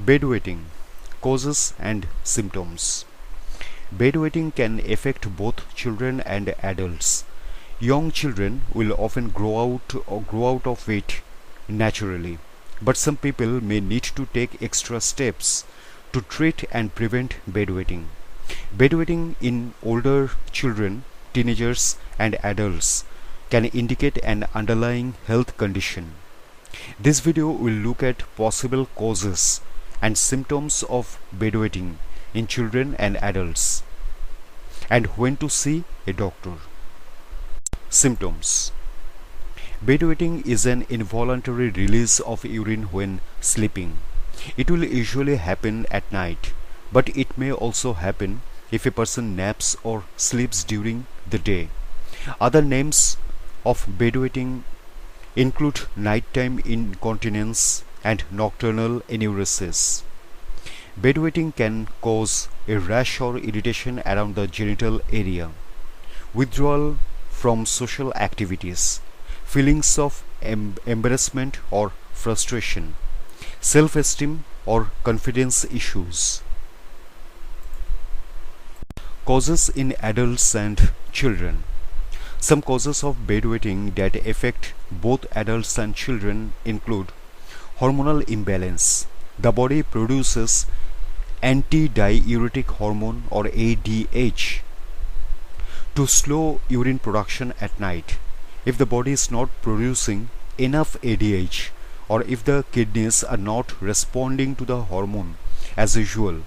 Bedwetting causes and symptoms. Bedwetting can affect both children and adults. Young children will often grow out of weight naturally, but some people may need to take extra steps to treat and prevent bedwetting. Bedwetting in older children, teenagers, and adults can indicate an underlying health condition. This video will look at possible causes and symptoms of bedwetting in children and adults, and when to see a doctor. Symptoms. Bedwetting is an involuntary release of urine when sleeping. It will usually happen at night, but it may also happen if a person naps or sleeps during the day. Other names of bedwetting include nighttime incontinence and nocturnal enuresis. Bedwetting can cause a rash or irritation around the genital area, withdrawal from social activities, feelings of embarrassment or frustration, self-esteem or confidence issues. Causes in adults and children. Some causes of bedwetting that affect both adults and children include hormonal imbalance. The body produces antidiuretic hormone or ADH to slow urine production at night. If the body is not producing enough ADH, or if the kidneys are not responding to the hormone as usual,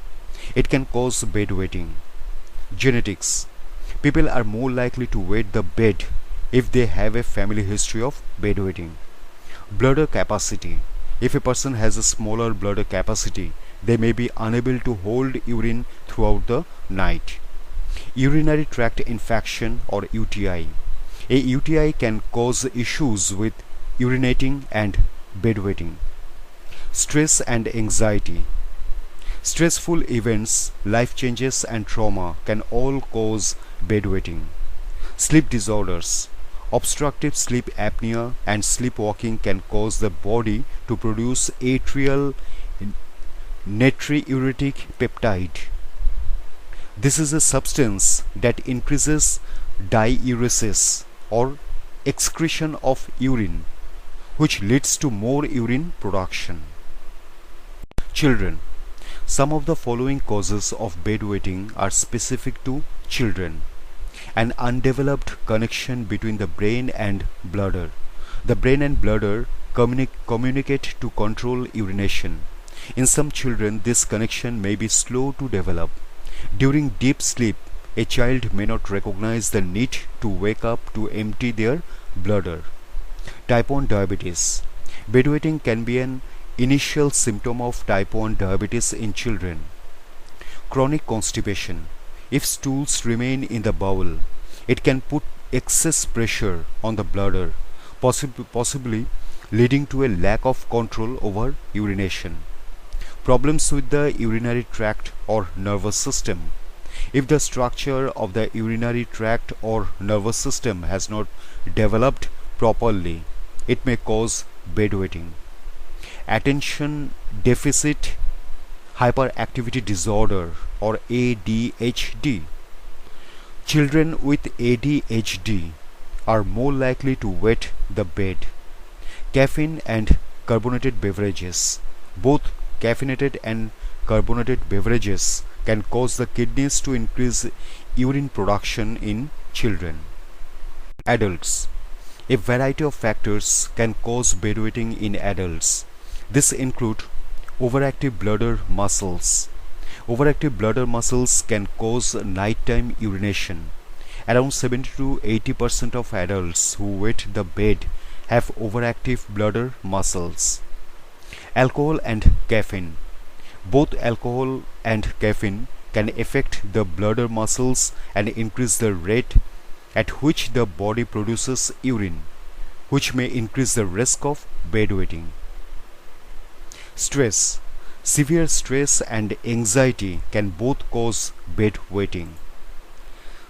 it can cause bedwetting. Genetics. People are more likely to wet the bed if they have a family history of bedwetting. Bladder capacity. If a person has a smaller bladder capacity, they may be unable to hold urine throughout the night. Urinary tract infection or UTI. A UTI can cause issues with urinating and bedwetting. Stress and anxiety. Stressful events, life changes and trauma can all cause bedwetting. Sleep disorders. Obstructive sleep apnea and sleepwalking can cause the body to produce atrial natriuretic peptide. This is a substance that increases diuresis or excretion of urine, which leads to more urine production. Children. Some of the following causes of bedwetting are specific to children. An undeveloped connection between the brain and bladder. The brain and bladder communicate to control urination. In some children, this connection may be slow to develop. During deep sleep, a child may not recognize the need to wake up to empty their bladder. Type 1 diabetes. Bedwetting can be an initial symptom of type 1 diabetes in children. Chronic constipation. If stools remain in the bowel, it can put excess pressure on the bladder, possibly leading to a lack of control over urination. Problems with the urinary tract or nervous system. If the structure of the urinary tract or nervous system has not developed properly, it may cause bedwetting. Attention deficit hyperactivity disorder or ADHD. Children with ADHD are more likely to wet the bed. Caffeine and carbonated beverages. Both caffeinated and carbonated beverages can cause the kidneys to increase urine production in children. Adults. A variety of factors can cause bedwetting in adults. This include overactive bladder muscles. Overactive bladder muscles can cause nighttime urination. Around 70 to 80% of adults who wet the bed have overactive bladder muscles. Alcohol and caffeine. Both alcohol and caffeine can affect the bladder muscles and increase the rate at which the body produces urine, which may increase the risk of bedwetting. Stress. Severe stress and anxiety can both cause bedwetting.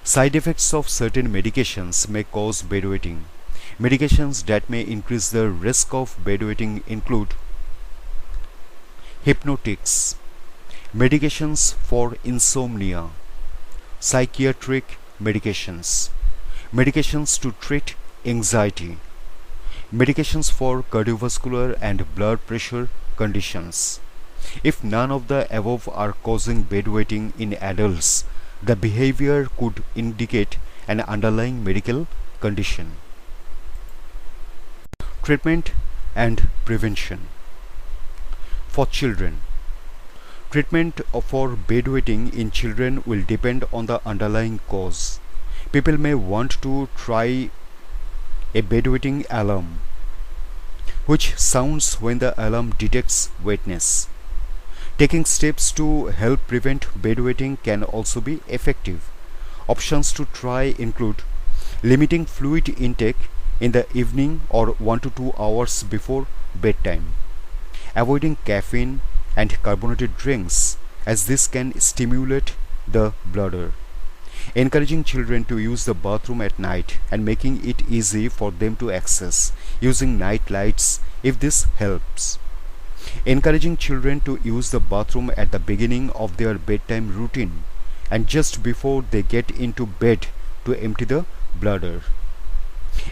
Side effects of certain medications may cause bedwetting. Medications that may increase the risk of bedwetting include hypnotics, medications for insomnia, psychiatric medications, medications to treat anxiety, medications for cardiovascular and blood pressure conditions. If none of the above are causing bedwetting in adults, the behavior could indicate an underlying medical condition. Treatment and prevention. For children, treatment for bedwetting in children will depend on the underlying cause. People may want to try a bedwetting alarm, which sounds when the alarm detects wetness. Taking steps to help prevent bedwetting can also be effective. Options to try include limiting fluid intake in the evening or 1 to 2 hours before bedtime, avoiding caffeine and carbonated drinks as this can stimulate the bladder, encouraging children to use the bathroom at night and making it easy for them to access, using night lights if this helps, encouraging children to use the bathroom at the beginning of their bedtime routine and just before they get into bed to empty the bladder,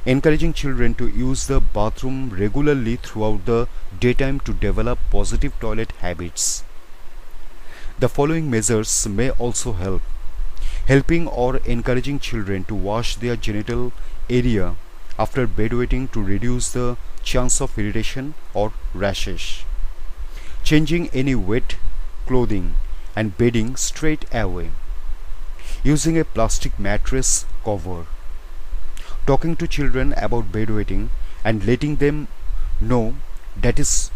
encouraging children to use the bathroom regularly throughout the daytime to develop positive toilet habits. The following measures may also help: helping or encouraging children to wash their genital area after bedwetting to reduce the chance of irritation or rashes, changing any wet clothing and bedding straight away, using a plastic mattress cover, talking to children about bedwetting and letting them know that is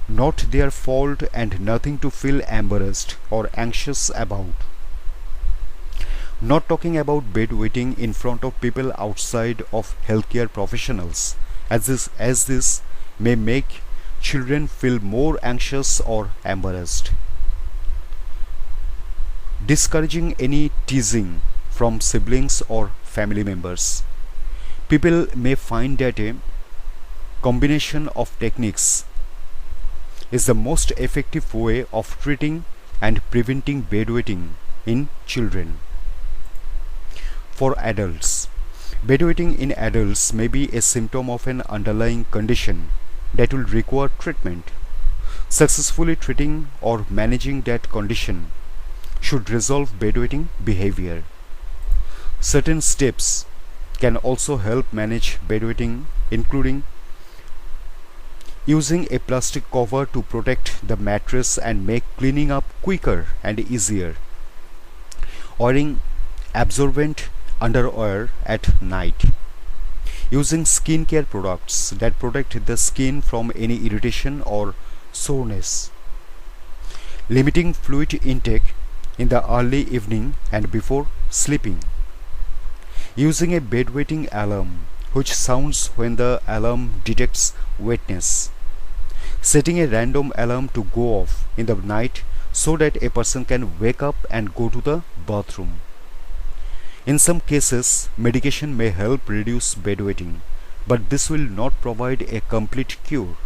not their fault and nothing to feel embarrassed or anxious about. Not talking about bedwetting in front of people outside of healthcare professionals, as this may make children feel more anxious or embarrassed. Discouraging any teasing from siblings or family members. People may find that a combination of techniques is the most effective way of treating and preventing bedwetting in children. For adults, bedwetting in adults may be a symptom of an underlying condition that will require treatment. Successfully treating or managing that condition should resolve bedwetting behavior. Certain steps can also help manage bedwetting, including using a plastic cover to protect the mattress and make cleaning up quicker and easier, wearing absorbent underwear at night, using skincare products that protect the skin from any irritation or soreness, limiting fluid intake in the early evening and before sleeping, using a bedwetting alarm which sounds when the alarm detects wetness, setting a random alarm to go off in the night so that a person can wake up and go to the bathroom. In some cases, medication may help reduce bedwetting, but this will not provide a complete cure.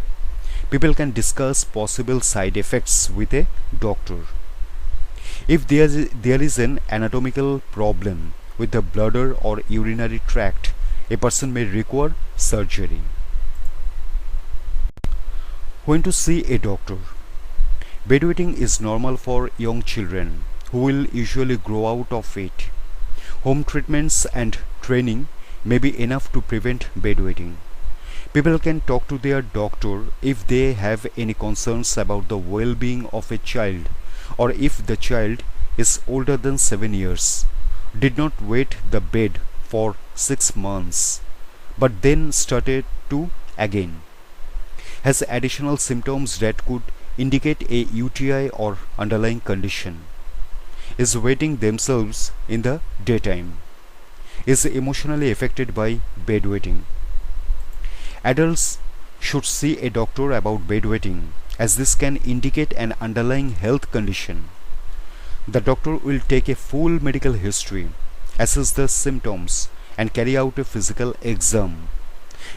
People can discuss possible side effects with a doctor. If there is an anatomical problem with the bladder or urinary tract, a person may require surgery. When to see a doctor? Bedwetting is normal for young children who will usually grow out of it. Home treatments and training may be enough to prevent bedwetting. People can talk to their doctor if they have any concerns about the well-being of a child, or if the child is older than 7 years, did not wet the bed for 6 months, but then started to again, has additional symptoms that could indicate a UTI or underlying condition, is wetting themselves in the daytime, is emotionally affected by bedwetting. Adults should see a doctor about bedwetting, as this can indicate an underlying health condition. The doctor will take a full medical history, assess the symptoms, and carry out a physical exam.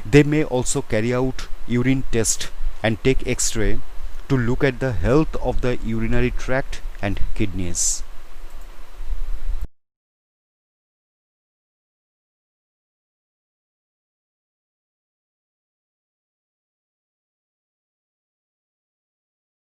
They may also carry out urine test and take X-ray to to look at the health of the urinary tract and kidneys.